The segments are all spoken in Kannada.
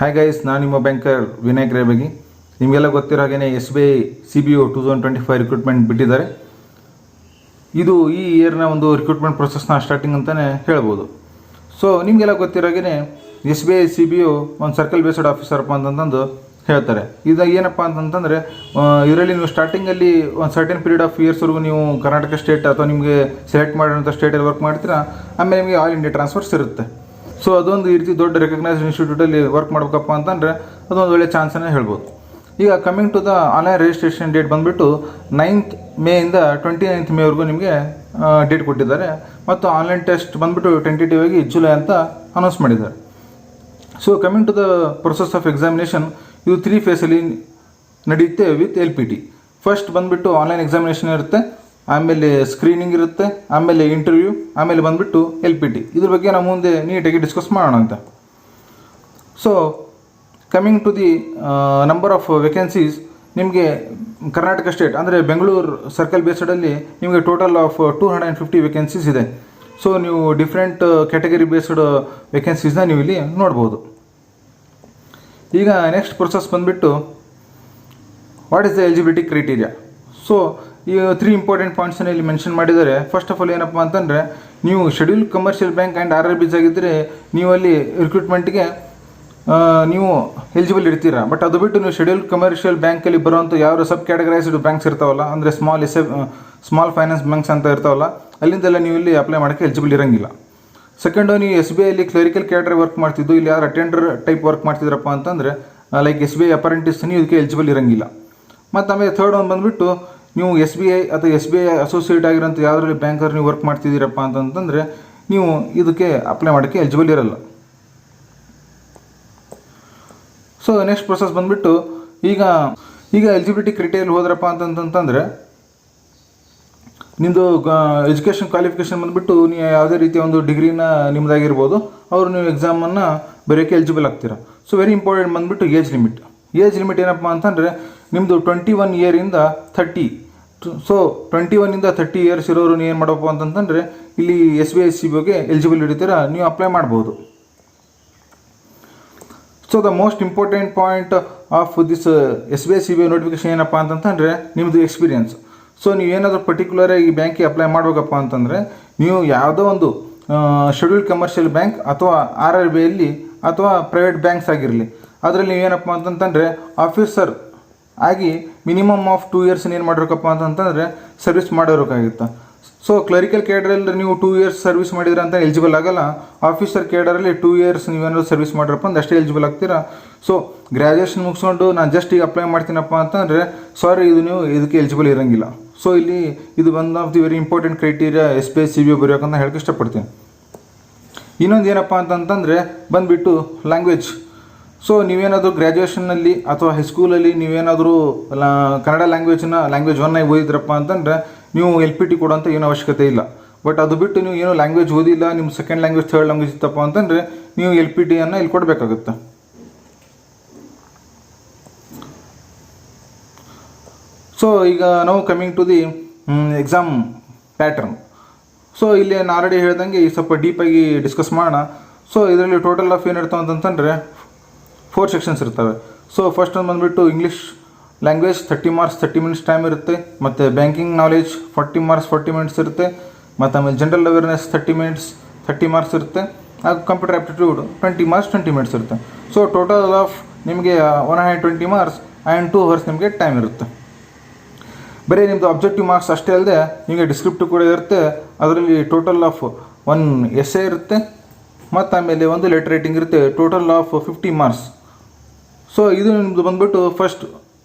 ಹಾಯ್ ಗೈಸ್, ನಾನು ನಿಮ್ಮ ಬ್ಯಾಂಕರ್ ವಿನಾಯಕ್ ರೇಬಗಿ. ನಿಮಗೆಲ್ಲ ಗೊತ್ತಿರೋ ಹಾಗೆ SBI CBO 2025 ರಿಕ್ರೂಟ್ಮೆಂಟ್ ಬಿಟ್ಟಿದ್ದಾರೆ. ಇದು ಈ ಇಯರ್ನ ಒಂದು ರಿಕ್ರೂಟ್ಮೆಂಟ್ ಪ್ರೊಸೆಸ್ನ ಸ್ಟಾರ್ಟಿಂಗ್ ಅಂತಲೇ ಹೇಳ್ಬೋದು. ಸೊ ನಿಮಗೆಲ್ಲ ಗೊತ್ತಿರೋ ಹಾಗೆ SBI CBO ಒಂದು ಸರ್ಕಲ್ ಬೇಸ್ಡ್ ಆಫೀಸರ್ಪ್ಪ ಅಂತಂದು ಹೇಳ್ತಾರೆ. ಇದು ಏನಪ್ಪ ಅಂತಂತಂದರೆ ಇದರಲ್ಲಿ ನೀವು ಸ್ಟಾರ್ಟಿಂಗಲ್ಲಿ ಒಂದು ಸರ್ಟೆನ್ ಪೀರಿಯಡ್ ಆಫ್ ಇಯರ್ಸ್ವರೆಗೂ ನೀವು ಕರ್ನಾಟಕ ಸ್ಟೇಟ್ ಅಥವಾ ನಿಮಗೆ ಸೆಲೆಕ್ಟ್ ಮಾಡಿರೋಂಥ ಸ್ಟೇಟಲ್ಲಿ ವರ್ಕ್ ಮಾಡ್ತೀರಾ. ಆಮೇಲೆ ನಿಮಗೆ ಆಲ್ ಇಂಡಿಯಾ ಟ್ರಾನ್ಸ್ಫರ್ಸ್ ಇರುತ್ತೆ. ಸೊ ಅದೊಂದು ಈ ರೀತಿ ದೊಡ್ಡ ರೆಕಗ್ನೈಸ್ಡ್ ಇನ್ಸ್ಟಿಟ್ಯೂಟಲ್ಲಿ ವರ್ಕ್ ಮಾಡಬೇಕಪ್ಪ ಅಂತಂದರೆ ಅದೊಂದು ಒಳ್ಳೆ ಚಾನ್ಸನ್ನೇ ಹೇಳ್ಬೋದು. ಈಗ coming to the online registration date ಬಂದುಬಿಟ್ಟು 9th ಮೇಯಿಂದ 29th ಮೇವರೆಗೂ ನಿಮಗೆ ಡೇಟ್ ಕೊಟ್ಟಿದ್ದಾರೆ. ಮತ್ತು ಆನ್ಲೈನ್ ಟೆಸ್ಟ್ ಬಂದುಬಿಟ್ಟು ಟೆಂಟೇಟಿವ್ ಆಗಿ ಜುಲೈ ಅಂತ ಅನೌನ್ಸ್ ಮಾಡಿದ್ದಾರೆ. So coming to the process of examination, ಇದು 3 ಫೇಸಲ್ಲಿ ನಡೆಯುತ್ತೆ ವಿತ್ LPT. ಫಸ್ಟ್ ಬಂದುಬಿಟ್ಟು ಆನ್ಲೈನ್ ಎಕ್ಸಾಮಿನೇಷನ್ ಇರುತ್ತೆ, ಆಮೇಲೆ ಸ್ಕ್ರೀನಿಂಗ್ ಇರುತ್ತೆ, ಆಮೇಲೆ ಇಂಟರ್ವ್ಯೂ, ಆಮೇಲೆ ಬಂದುಬಿಟ್ಟು LPT. ಇದ್ರ ಬಗ್ಗೆ ನಾವು ಮುಂದೆ ನೀಟಾಗಿ ಡಿಸ್ಕಸ್ ಮಾಡೋಣ ಅಂತ. So coming to the number of vacancies, ನಿಮಗೆ ಕರ್ನಾಟಕ ಸ್ಟೇಟ್ ಅಂದರೆ ಬೆಂಗಳೂರು ಸರ್ಕಲ್ ಬೇಸ್ಡಲ್ಲಿ ನಿಮಗೆ ಟೋಟಲ್ ಆಫ್ 250 ವೇಕೆನ್ಸೀಸ್ ಇದೆ. ಸೊ ನೀವು ಡಿಫ್ರೆಂಟ್ ಕ್ಯಾಟಗರಿ ಬೇಸ್ಡ್ ವೇಕೆನ್ಸೀಸ್ನ ನೀವು ಇಲ್ಲಿ ನೋಡ್ಬೋದು. ಈಗ ನೆಕ್ಸ್ಟ್ ಪ್ರೊಸೆಸ್ ಬಂದುಬಿಟ್ಟು what is the eligibility criteria. So ಈ 3 ಇಂಪಾರ್ಟೆಂಟ್ ಪಾಯಿಂಟ್ಸನ್ನು ಇಲ್ಲಿ ಮೆನ್ಷನ್ ಮಾಡಿದ್ದಾರೆ. ಫಸ್ಟ್ ಆಫ್ ಆಲ್ ಏನಪ್ಪ ಅಂತಂದರೆ, ನೀವು schedule commercial bank and RRBs ಆಗಿದ್ದರೆ ನೀವು ಅಲ್ಲಿ ರಿಕ್ರೂಟ್ಮೆಂಟ್ಗೆ ನೀವು ಎಲಿಜಿಬಲ್ ಇರ್ತೀರಾ. ಬಟ್ ಅದು ಬಿಟ್ಟು ನೀವು ಶೆಡ್ಯೂಲ್ ಕಮರ್ಷಿಯಲ್ ಬ್ಯಾಂಕಲ್ಲಿ ಬರುವಂಥ ಯಾವ ಸಬ್ ಕ್ಯಾಟಗರೈಸ್ಡ್ ಬ್ಯಾಂಕ್ಸ್ ಇರ್ತಾವಲ್ಲ, ಅಂದರೆ ಸ್ಮಾಲ್ ಫೈನಾನ್ಸ್ ಬ್ಯಾಂಕ್ಸ್ ಅಂತ ಇರ್ತಾವಲ್ಲ, ಅಲ್ಲಿಂದೆಲ್ಲ ನೀವು ಇಲ್ಲಿ ಅಪ್ಲೈ ಮಾಡೋಕ್ಕೆ ಎಲಿಜಿಬಲ್ ಇರೋಂಗಿಲ್ಲ. ಸೆಕೆಂಡು, ನೀವು SBIಯಲ್ಲಿ ಕ್ಲರಿಕಲ್ ಕ್ಯಾಟರ್ ವರ್ಕ್ ಮಾಡ್ತಿದ್ದು, ಇಲ್ಲಿ ಯಾರು ಅಟೆಂಡರ್ ಟೈಪ್ ವರ್ಕ್ ಮಾಡ್ತಿದ್ರಪ್ಪ ಅಂತಂದರೆ ಲೈಕ್ SBI ಅಪಾರೆಂಟಿಸ್, ನೀವು ಇದಕ್ಕೆ ಎಲಿಜಿಬಲ್ ಇರೋಂಗಿಲ್ಲ. ಮತ್ತು ಆಮೇಲೆ ಥರ್ಡ್ ಒಂದು ಬಂದುಬಿಟ್ಟು, ನೀವು SBI ಅಥವಾ SBI ಅಸೋಸಿಯೇಟ್ ಆಗಿರೋಂಥ ಯಾವುದ್ರಲ್ಲಿ ಬ್ಯಾಂಕಲ್ಲಿ ನೀವು ವರ್ಕ್ ಮಾಡ್ತಿದ್ದೀರಪ್ಪ ಅಂತಂತಂದರೆ ನೀವು ಇದಕ್ಕೆ ಅಪ್ಲೈ ಮಾಡೋಕ್ಕೆ ಎಲಿಜಿಬಲ್ ಇರಲ್ಲ. ಸೊ ನೆಕ್ಸ್ಟ್ ಪ್ರೊಸೆಸ್ ಬಂದುಬಿಟ್ಟು, ಈಗ ಎಲಿಜಿಬಿಲಿಟಿ ಕ್ರೈಟೀರಿಯಲ್ಲಿ ಹೋದ್ರಪ್ಪ ಅಂತಂತಂದರೆ ನಿಮ್ಮದು ಎಜುಕೇಷನ್ ಕ್ವಾಲಿಫಿಕೇಷನ್ ಬಂದುಬಿಟ್ಟು ನೀವು ಯಾವುದೇ ರೀತಿಯ ಒಂದು ಡಿಗ್ರಿನ ನಿಮ್ಮದಾಗಿರ್ಬೋದು, ಅವರು ನೀವು ಎಕ್ಸಾಮನ್ನು ಬರೆಯೋಕ್ಕೆ ಎಲಿಜಿಬಲ್ ಆಗ್ತೀರಾ. ಸೊ ವೆರಿ ಇಂಪಾರ್ಟೆಂಟ್ ಬಂದುಬಿಟ್ಟು ಏಜ್ ಲಿಮಿಟ್ ಏನಪ್ಪ ಅಂತಂದರೆ ನಿಮ್ಮದು 21 ಇಯರಿಂದ 30. ಸೊ 21ಇಂದ 30 ಇಯರ್ಸ್ ಇರೋರು ನೀವು ಏನು ಮಾಡಬೇಕು ಅಂತಂತಂದರೆ ಇಲ್ಲಿ SBI CBOಗೆ ಎಲಿಜಿಬಲ್ ಇರ್ತೀರಾ, ನೀವು ಅಪ್ಲೈ ಮಾಡ್ಬೋದು. So the most important point of this SBI CBO notification ಏನಪ್ಪ ಅಂತಂತಂದರೆ ನಿಮ್ಮದು ಎಕ್ಸ್ಪೀರಿಯನ್ಸ್. ಸೊ ನೀವೇನಾದರೂ ಪರ್ಟಿಕ್ಯುಲರಾಗಿ ಈ ಬ್ಯಾಂಕಿಗೆ ಅಪ್ಲೈ ಮಾಡಬೇಕಪ್ಪ ಅಂತಂದರೆ ನೀವು ಯಾವುದೋ ಒಂದು ಶೆಡ್ಯೂಲ್ ಕಮರ್ಷಿಯಲ್ ಬ್ಯಾಂಕ್ ಅಥವಾ RRBಯಲ್ಲಿ ಅಥವಾ ಪ್ರೈವೇಟ್ ಬ್ಯಾಂಕ್ಸ್ ಆಗಿರಲಿ, ಅದರಲ್ಲಿ ನೀವೇನಪ್ಪ ಅಂತಂತಂದರೆ ಆಫೀಸರ್ ಆಗಿ ಮಿನಿಮಮ್ ಆಫ್ 2 ಇಯರ್ಸ್ ಏನು ಮಾಡಿರ್ಬೇಕಪ್ಪ ಅಂತಂತಂದರೆ ಸರ್ವಿಸ್ ಮಾಡಿರೋಕ್ಕಾಗಿತ್ತು. ಸೊ ಕ್ಲರಿಕಲ್ ಕೇಡರಲ್ಲಿ ನೀವು 2 ಇಯರ್ಸ್ ಸರ್ವಿಸ್ ಮಾಡಿದ್ರೆ ಅಂತ ಎಲಿಜಿಬಲ್ ಆಗಲ್ಲ. ಆಫೀಸರ್ ಕೇಡರಲ್ಲಿ 2 ಇಯರ್ಸ್ ನೀವೇನಾದ್ರು ಸರ್ವಿಸ್ ಮಾಡಿರಪ್ಪ ಅಂದ್ರೆ ಅಷ್ಟೇ ಎಲಿಜಿಬಲ್ ಆಗ್ತೀರಾ. ಸೊ ಗ್ರ್ಯಾಜುಯೇಷನ್ ಮುಗಿಸ್ಕೊಂಡು ನಾನು ಜಸ್ಟ್ ಈಗ ಅಪ್ಲೈ ಮಾಡ್ತೀನಪ್ಪ ಅಂತಂದರೆ ಸಾರಿ, ಇದು ನೀವು ಇದಕ್ಕೆ ಎಲಿಜಿಬಲ್ ಇರೋಂಗಿಲ್ಲ. ಸೊ ಇಲ್ಲಿ ಇದು one of the very important criteria SBI CBO ಬರೆಯೋಕಂತ ಹೇಳಕ್ಕೆ ಇಷ್ಟಪಡ್ತೀನಿ. ಇನ್ನೊಂದು ಏನಪ್ಪ ಅಂತಂತಂದರೆ ಬಂದುಬಿಟ್ಟು ಲ್ಯಾಂಗ್ವೇಜ್. ಸೊ ನೀವೇನಾದರೂ ಗ್ರ್ಯಾಜುಯೇಷನ್ನಲ್ಲಿ ಅಥವಾ ಹೈಸ್ಕೂಲಲ್ಲಿ ನೀವೇನಾದರೂ ಕನ್ನಡ ಲ್ಯಾಂಗ್ವೇಜ್ 1 ಆಗಿ ಓದಿದ್ರಪ್ಪ ಅಂತಂದರೆ ನೀವು LPT ಕೊಡೋಂಥ ಏನೂ ಅವಶ್ಯಕತೆ ಇಲ್ಲ. ಬಟ್ ಅದು ಬಿಟ್ಟು ನೀವು ಏನೋ ಲ್ಯಾಂಗ್ವೇಜ್ ಓದಿಲ್ಲ, ನಿಮ್ಮ ಸೆಕೆಂಡ್ ಲ್ಯಾಂಗ್ವೇಜ್ ಥರ್ಡ್ ಲ್ಯಾಂಗ್ವೇಜ್ ಇತ್ತಪ್ಪ ಅಂತಂದರೆ ನೀವು LPTಯನ್ನು ಇಲ್ಲಿ ಕೊಡಬೇಕಾಗುತ್ತೆ. ಸೊ ಈಗ ನಾವು coming to the exam pattern. So ಇಲ್ಲಿ ನಾನು ಆಲ್ರೆಡಿ ಹೇಳ್ದಂಗೆ ಈ ಸ್ವಲ್ಪ ಡೀಪಾಗಿ ಡಿಸ್ಕಸ್ ಮಾಡೋಣ. ಸೊ ಇದರಲ್ಲಿ ಟೋಟಲ್ ಆಫ್ ಏನಿರ್ತಾವೆ ಅಂತಂತಂದರೆ 4 ಸೆಕ್ಷನ್ಸ್ ಇರ್ತವೆ. ಸೊ ಫಸ್ಟ್ ಒಂದು ಬಂದುಬಿಟ್ಟು English language 30 marks 30 minutes time ಇರುತ್ತೆ. ಮತ್ತು ಬ್ಯಾಂಕಿಂಗ್ ನಾಲೆಜ್ 40 ಮಾರ್ಕ್ಸ್ 40 ಮಿನಿಟ್ಸ್ ಇರುತ್ತೆ. ಮತ್ತು ಆಮೇಲೆ ಜನರಲ್ ಅವೇರ್ನೆಸ್ 30 ಮಾರ್ಕ್ಸ್ ಇರುತ್ತೆ. ಹಾಗೂ ಕಂಪ್ಯೂಟರ್ ಆಪ್ಟಿಟ್ಯೂಡ್ 20 ಮಾರ್ಕ್ಸ್ 20 ಮಿನಿಟ್ಸ್ ಇರುತ್ತೆ. ಸೊ ಟೋಟಲ್ ಆಫ್ ನಿಮಗೆ 120 ಮಾರ್ಕ್ಸ್ ಆ್ಯಂಡ್ 2 ಅವರ್ಸ್ ನಿಮಗೆ ಟೈಮ್ ಇರುತ್ತೆ. ಬರೀ ನಿಮ್ಮದು ಅಬ್ಜೆಕ್ಟಿವ್ ಮಾರ್ಕ್ಸ್ ಅಷ್ಟೇ ಅಲ್ಲದೆ ನಿಮಗೆ ಡಿಸ್ಕ್ರಿಪ್ಟಿವ್ ಕೂಡ ಇರುತ್ತೆ. ಅದರಲ್ಲಿ ಟೋಟಲ್ ಆಫ್ 1 essay ಇರುತ್ತೆ, ಮತ್ತು ಆಮೇಲೆ 1 ಲೆಟರ್ ರೈಟಿಂಗ್ ಇರುತ್ತೆ. Total of 50 marks. ಸೊ ಇದು ನಿಮ್ಮದು ಬಂದುಬಿಟ್ಟು ಫಸ್ಟ್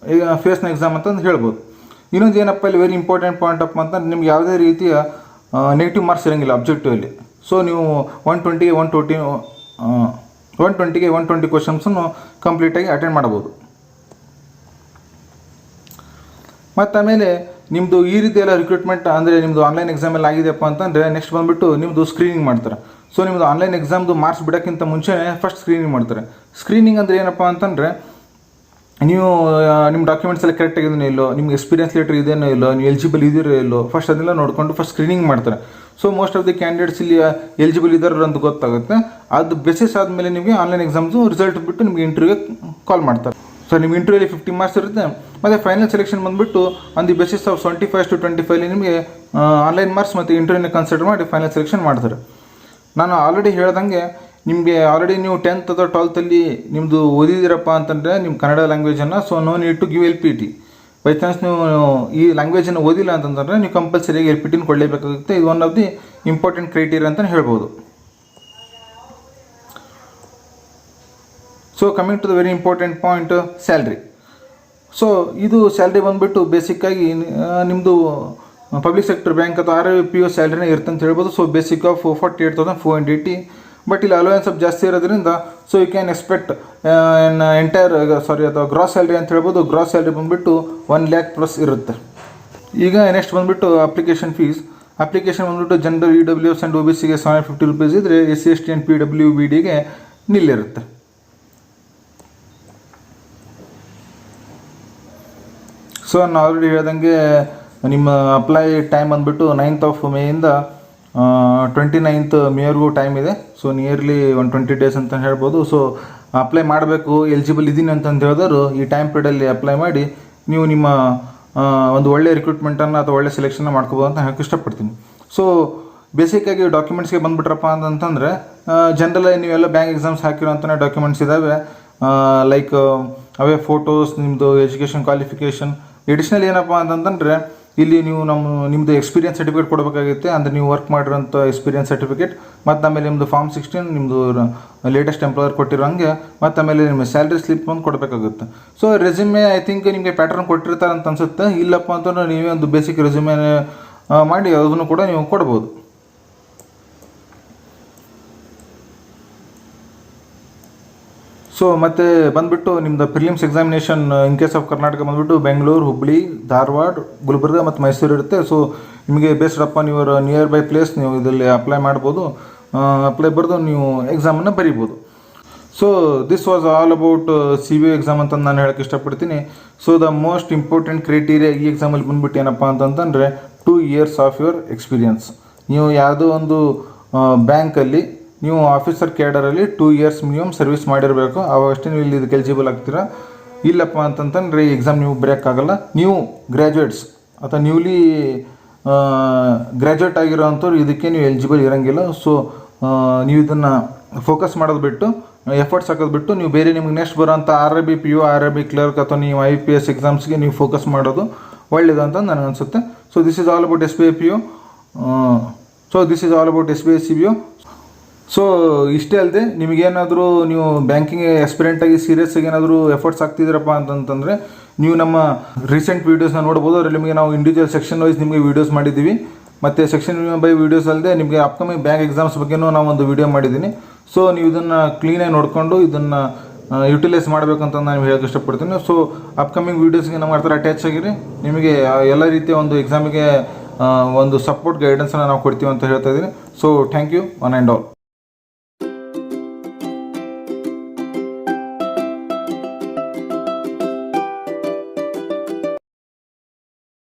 ಫೇಸ್ನ ಎಕ್ಸಾಮ್ ಅಂತಂದು ಹೇಳ್ಬೋದು. ಇನ್ನೊಂದು ಏನಪ್ಪ ಇಲ್ಲಿ ವೆರಿ ಇಂಪಾರ್ಟೆಂಟ್ ಪಾಯಿಂಟ್ ಅಪ್ಪ ಅಂತಂದ್ರೆ ನಿಮ್ಗೆ ಯಾವುದೇ ರೀತಿಯ ನೆಗೆಟಿವ್ ಮಾರ್ಕ್ಸ್ ಇರೋಂಗಿಲ್ಲ ಅಬ್ಜೆಕ್ಟಿವಲ್ಲಿ. ಸೊ ನೀವು 120ಗೆ 120 ಕ್ವಶನ್ಸನ್ನು ಕಂಪ್ಲೀಟಾಗಿ ಅಟೆಂಡ್ ಮಾಡ್ಬೋದು. ಮತ್ತು ಆಮೇಲೆ ನಿಮ್ಮದು ಈ ರೀತಿ ಎಲ್ಲ ರಿಕ್ರೂಟ್ಮೆಂಟ್ ಅಂದರೆ ನಿಮ್ಮದು ಆನ್ಲೈನ್ ಎಕ್ಸಾಮಲ್ಲಿ ಆಗಿದೆಯಪ್ಪ ಅಂತಂದರೆ ನೆಕ್ಸ್ಟ್ ಬಂದುಬಿಟ್ಟು ನಿಮ್ಮದು ಸ್ಕ್ರೀನಿಂಗ್ ಮಾಡ್ತಾರೆ. ಸೊ ನಿಮ್ಮದು ಆನ್ಲೈನ್ ಎಕ್ಸಾಮ್ದು ಮಾರ್ಕ್ಸ್ ಬಿಡೋಕ್ಕಿಂತ ಮುಂಚೆ ಫಸ್ಟ್ ಸ್ಕ್ರೀನಿಂಗ್ ಮಾಡ್ತಾರೆ. ಸ್ಕ್ರೀನಿಂಗ್ ಅಂದರೆ ಏನಪ್ಪ ಅಂತಂದರೆ ನೀವು ನಿಮ್ಮ ಡಾಕ್ಯುಮೆಂಟ್ಸ್ ಎಲ್ಲ ಕರೆಕ್ಟ್ ಆಗಿದೆಯೋ ಇಲ್ಲೋ, ನಿಮ್ಗೆ ಎಕ್ಸ್ಪೀರಿಯನ್ಸ್ ಲೆಟರ್ ಇದೆಯೋ ಇಲ್ಲೋ, ನೀವು ಎಲಿಜಿಬಲ್ ಇದೀರೋ ಇಲ್ಲೋ, ಫಸ್ಟ್ ಅದನ್ನೆಲ್ಲ ನೋಡಿಕೊಂಡು ಫಸ್ಟ್ ಸ್ಕ್ರೀನಿಂಗ್ ಮಾಡ್ತಾರೆ. So most of the candidates ಇಲ್ಲಿ ಎಲಿಜಿಬಲ್ ಇದ್ದಾರೆ ಅಂತ ಗೊತ್ತಾಗುತ್ತೆ. ಅದು ಬೇಸಿಸ್ ಆದಮೇಲೆ ನಿಮಗೆ ಆನ್ಲೈನ್ ಎಕ್ಸಾಮ್ಸು ರಿಸಲ್ಟ್ ಬಿಟ್ಟು ನಿಮಗೆ ಇಂಟರ್ವ್ಯೂಗೆ ಕಾಲ್ ಮಾಡ್ತಾರೆ. ಸೊ ನಿಮ್ಗೆ ಇಂಟರ್ವ್ಯೂಲಿ 50 ಮಾರ್ಕ್ಸ್ ಇರುತ್ತೆ, ಮತ್ತು ಫೈನಲ್ ಸೆಲೆಕ್ಷನ್ ಬಂದುಬಿಟ್ಟು ಆನ್ ದಿ ಬೇಸಿಸ್ ಆಫ್ 25-25 ನಿಮಗೆ ಆನ್ಲೈನ್ ಮಾರ್ಕ್ಸ್ ಮತ್ತು ಇಂಟರ್ವ್ಯೂನ ಕನ್ಸಿಡರ್ ಮಾಡಿ ಫೈನಲ್ ಸೆಲೆಕ್ಷನ್ ಮಾಡ್ತಾರೆ. ನಾನು ಆಲ್ರೆಡಿ ಹೇಳ್ದಂಗೆ ನಿಮಗೆ ಆಲ್ರೆಡಿ ನೀವು 10th ಅಥವಾ 12th ನಿಮ್ಮದು ಓದಿದ್ದೀರಪ್ಪ ಅಂತಂದರೆ ನಿಮ್ಮ ಕನ್ನಡ ಲ್ಯಾಂಗ್ವೇಜನ್ನು, so no need to give LPT. By chance ನೀವು ಈ ಲ್ಯಾಂಗ್ವೇಜನ್ನು ಓದಿಲ್ಲ ಅಂತಂದರೆ ನೀವು ಕಂಪಲ್ಸರಿಯಾಗಿ LPTನ ಕೊಡಲೇಬೇಕಾಗುತ್ತೆ. ಇದು one of the important criteria ಅಂತಲೇ ಹೇಳ್ಬೋದು. So coming to the very important point, salary. So ಇದು ಸ್ಯಾಲ್ರಿ ಬಂದುಬಿಟ್ಟು ಬೇಸಿಕ್ಕಾಗಿ ನಿಮ್ಮದು ಪಬ್ಲಿಕ್ ಸೆಕ್ಟರ್ ಬ್ಯಾಂಕ್ ಅಥವಾ RIPO ಸ್ಯಾಲ್ರಿನೇ ಇರುತ್ತೆ ಅಂತ ಹೇಳ್ಬೋದು. So basic of 48,480. ಬಟ್ ಇಲ್ಲಿ ಅಲೋವೆನ್ಸ್ ಸ್ವಲ್ಪ ಜಾಸ್ತಿ ಇರೋದ್ರಿಂದ ಸೊ ಯು ಕ್ಯಾನ್ ಎಕ್ಸ್ಪೆಕ್ಟ್ ಅಥವಾ ಗ್ರಾಸ್ ಸ್ಯಾಲ್ರಿ ಅಂತ ಹೇಳ್ಬೋದು. ಗ್ರಾಸ್ ಸ್ಯಾಲ್ರಿ ಬಂದುಬಿಟ್ಟು 1 lakh ಪ್ಲಸ್ ಇರುತ್ತೆ. ಈಗ ನೆಕ್ಸ್ಟ್ ಬಂದುಬಿಟ್ಟು ಅಪ್ಲಿಕೇಶನ್ ಫೀಸ್. ಅಪ್ಲಿಕೇಶನ್ ಬಂದುಬಿಟ್ಟು ಜನರಲ್ EWS ಆ್ಯಂಡ್ OBCಗೆ 750 ರೂಪೀಸ್ ಇದ್ದರೆ SC ST ಆ್ಯಂಡ್ PWBDಗೆ ನಿಲ್ಲಿರುತ್ತೆ. ಸೊ ನಾನು ಆಲ್ರೆಡಿ ಹೇಳ್ದಂಗೆ ನಿಮ್ಮ ಅಪ್ಲೈ ಟೈಮ್ ಬಂದುಬಿಟ್ಟು 9th ಮೇಯಿಂದ 29th ಮೇವರೆಗೂ ಟೈಮ್ ಇದೆ. ಸೊ ನಿಯರ್ಲಿ 120 ಡೇಸ್ ಅಂತ ಹೇಳ್ಬೋದು. ಸೊ ಅಪ್ಲೈ ಮಾಡಬೇಕು, ಎಲಿಜಿಬಲ್ ಇದ್ದೀನಿ ಅಂತಂದು ಹೇಳಿದವರು ಈ ಟೈಮ್ ಪೀರಿಯಡಲ್ಲಿ ಅಪ್ಲೈ ಮಾಡಿ ನೀವು ನಿಮ್ಮ ಒಂದು ಒಳ್ಳೆಯ ರಿಕ್ರೂಟ್ಮೆಂಟನ್ನು ಅಥವಾ ಒಳ್ಳೆ ಸೆಲೆಕ್ಷನ್ನ ಮಾಡ್ಕೋಬೋದು ಅಂತ ಹೇಳಕ್ಕೆ ಇಷ್ಟಪಡ್ತೀನಿ. ಸೊ ಬೇಸಿಕ್ಕಾಗಿ ಡಾಕ್ಯುಮೆಂಟ್ಸ್ಗೆ ಬಂದುಬಿಟ್ರಪ್ಪ ಅಂತಂತಂದರೆ ಜನರಲಾಗಿ ನೀವೆಲ್ಲ ಬ್ಯಾಂಕ್ ಎಕ್ಸಾಮ್ಸ್ ಹಾಕಿರೋಂಥ ಡಾಕ್ಯುಮೆಂಟ್ಸ್ ಇದ್ದಾವೆ. ಲೈಕ್ ಅವೇ ಫೋಟೋಸ್, ನಿಮ್ಮದು ಎಜುಕೇಷನ್ ಕ್ವಾಲಿಫಿಕೇಷನ್. ಎಡಿಷ್ನಲ್ ಏನಪ್ಪ ಅಂತಂತಂದರೆ ಇಲ್ಲಿ ನೀವು ನಿಮ್ಮದು ಎಕ್ಸ್ಪೀರಿಯನ್ಸ್ ಸರ್ಟಿಫಿಕೇಟ್ ಕೊಡಬೇಕಾಗುತ್ತೆ. ಅಂದರೆ ನೀವು ವರ್ಕ್ ಮಾಡಿರೋಂಥ ಎಕ್ಸ್ಪೀರಿಯನ್ಸ್ ಸರ್ಟಿಫಿಕೇಟ್, ಮತ್ತು ಆಮೇಲೆ ನಿಮ್ಮದು Form 16 ನಿಮ್ಮದು ಲೇಟೆಸ್ಟ್ ಎಂಪ್ಲಾಯರ್ ಕೊಟ್ಟಿರೋಂಗೆ, ಮತ್ತು ಆಮೇಲೆ ನಿಮ್ಮ ಸ್ಯಾಲ್ರಿ ಸ್ಲಿಪ್ ಒಂದು ಕೊಡಬೇಕಾಗುತ್ತೆ. ಸೊ ರೆಸ್ಯೂಮೆ ಐ ಥಿಂಕ್ ನಿಮಗೆ ಪ್ಯಾಟರ್ನ್ ಕೊಟ್ಟಿರ್ತಾರೆ ಅಂತ ಅನಿಸುತ್ತೆ. ಇಲ್ಲಪ್ಪ ಅಂತಂದ್ರೆ ನೀವೇ ಒಂದು ಬೇಸಿಕ್ ರೆಸ್ಯೂಮೆ ಮಾಡಿ ಅದನ್ನು ಕೂಡ ನೀವು ಕೊಡ್ಬೋದು. ಸೊ ಮತ್ತು ಬಂದುಬಿಟ್ಟು ನಿಮ್ಮದು prelims examination in case of Karnataka ಬಂದುಬಿಟ್ಟು ಬೆಂಗಳೂರು, ಹುಬ್ಬಳ್ಳಿ, ಧಾರವಾಡ, ಗುಲ್ಬರ್ಗ ಮತ್ತು ಮೈಸೂರು ಇರುತ್ತೆ. ಸೊ ನಿಮಗೆ based upon your nearby place ನೀವು ಇದರಲ್ಲಿ ಅಪ್ಲೈ ಮಾಡ್ಬೋದು. ಅಪ್ಲೈ ಬರೆದು ನೀವು ಎಕ್ಸಾಮನ್ನು ಬರೀಬೋದು. So this was all about CBO exam ಅಂತ ನಾನು ಹೇಳೋಕ್ಕೆ ಇಷ್ಟಪಡ್ತೀನಿ. So the most important criteria ಈ ಎಕ್ಸಾಮಲ್ಲಿ ಬಂದುಬಿಟ್ಟು ಏನಪ್ಪ ಅಂತಂತಂದರೆ 2 years ಆಫ್ ಯುವರ್ ಎಕ್ಸ್ಪೀರಿಯನ್ಸ್. ನೀವು ಯಾವುದೋ ಒಂದು ಬ್ಯಾಂಕಲ್ಲಿ ನೀವು ಆಫೀಸರ್ ಕ್ಯಾಡರಲ್ಲಿ 2 years ಮಿನಿಮಮ್ ಸರ್ವಿಸ್ ಮಾಡಿರಬೇಕು. ಅವಾಗಷ್ಟೇ ನೀವು ಇಲ್ಲಿ ಇದಕ್ಕೆ ಎಲಿಜಿಬಲ್ ಆಗ್ತೀರಾ. ಇಲ್ಲಪ್ಪ ಅಂತಂತಂದರೆ ಈ ಎಕ್ಸಾಮ್ ನೀವು ಬರೆಯೋಕ್ಕಾಗಲ್ಲ. ನೀವು ಗ್ರ್ಯಾಜುಯೇಟ್ಸ್ ಅಥವಾ ನ್ಯೂಲಿ ಗ್ರ್ಯಾಜುಯೇಟ್ ಆಗಿರೋವಂಥವ್ರು ಇದಕ್ಕೆ ನೀವು ಎಲಿಜಿಬಲ್ ಇರೋಂಗಿಲ್ಲ. ಸೊ ನೀವು ಇದನ್ನು ಫೋಕಸ್ ಮಾಡೋದು ಬಿಟ್ಟು, ಎಫರ್ಟ್ಸ್ ಹಾಕೋದು ಬಿಟ್ಟು, ನೀವು ಬೇರೆ ನಿಮ್ಗೆ ನೆಕ್ಸ್ಟ್ ಬರೋಂಥ RIB PO, RIB ಕ್ಲರ್ಕ್ ಅಥವಾ ನೀವು IPS ಎಕ್ಸಾಮ್ಸ್ಗೆ ನೀವು ಫೋಕಸ್ ಮಾಡೋದು ಒಳ್ಳೆಯದು ಅಂತ ನನಗನ್ಸುತ್ತೆ. So this is all about SBI PO. So this is all about SBI CBO. So ಇಷ್ಟೇ ಅಲ್ಲದೆ ನಿಮಗೇನಾದರೂ ನೀವು ಬ್ಯಾಂಕಿಂಗ್ ಎಕ್ಸ್ಪೀರಿಯೆಂಟಾಗಿ ಸೀರಿಯಸ್ಸಾಗಿ ಏನಾದರೂ ಎಫರ್ಟ್ಸ್ ಆಗ್ತಿದ್ದೀರಪ್ಪ ಅಂತಂತಂದರೆ ನೀವು ನಮ್ಮ ರೀಸೆಂಟ್ ವೀಡಿಯೋಸ್ನ ನೋಡ್ಬೋದು. ಅದರಲ್ಲಿ ನಿಮಗೆ ನಾವು ಇಂಡಿವಿಜುವಲ್ ಸೆಕ್ಷನ್ ವೈಸ್ ನಿಮಗೆ ವೀಡಿಯೋಸ್ ಮಾಡಿದ್ದೀವಿ. ಮತ್ತು ಸೆಕ್ಷನ್ ಬೈ ವೀಡಿಯೋಸ್ ಅಲ್ಲದೆ ನಿಮಗೆ ಅಪ್ಕಮಿಂಗ್ ಬ್ಯಾಂಕ್ ಎಕ್ಸಾಮ್ಸ್ ಬಗ್ಗೆನೂ ನಾವು ಒಂದು ವೀಡಿಯೋ ಮಾಡಿದ್ದೀನಿ. ಸೊ ನೀವು ಇದನ್ನು ಕ್ಲೀನಾಗಿ ನೋಡಿಕೊಂಡು ಇದನ್ನು ಯುಟಿಲೈಸ್ ಮಾಡಬೇಕಂತ ನಾನು ಹೇಳೋಕ್ಕೆ ಇಷ್ಟಪಡ್ತೀನಿ. ಸೊ ಅಪ್ಕಮಿಂಗ್ ವೀಡಿಯೋಸ್ಗೆ ನಮ್ಮ ಹತ್ರ ಅಟ್ಯಾಚ್ ಆಗಿರಿ. ನಿಮಗೆ ಎಲ್ಲ ರೀತಿಯ ಒಂದು ಎಕ್ಸಾಮಿಗೆ ಒಂದು ಸಪೋರ್ಟ್ ಗೈಡೆನ್ಸನ್ನು ನಾವು ಕೊಡ್ತೀವಿ ಅಂತ ಹೇಳ್ತಾ ಇದ್ದೀನಿ. So thank you one and all.